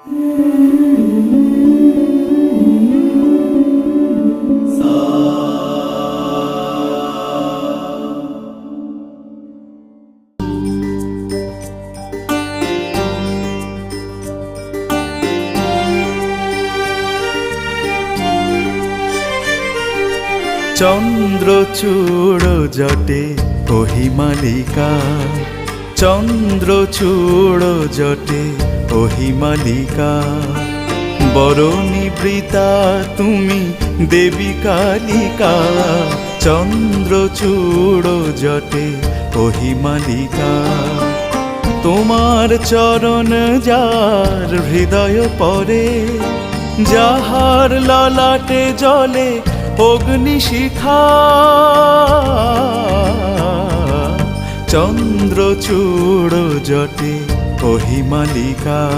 চন্দ্রচূড় জটে ওহি মালিকা, চন্দ্রচূড় জটে ওহি মালিকা। বরণীবৃতা তুমি দেবী কালিকা, চন্দ্রচূড় জটে ওহি মালিকা। তোমার চরণ যার হৃদয় পরে, যাহার ললাটে জলে অগ্নিশিখা। চন্দ্রচূড় জটে ওহি মালিকা।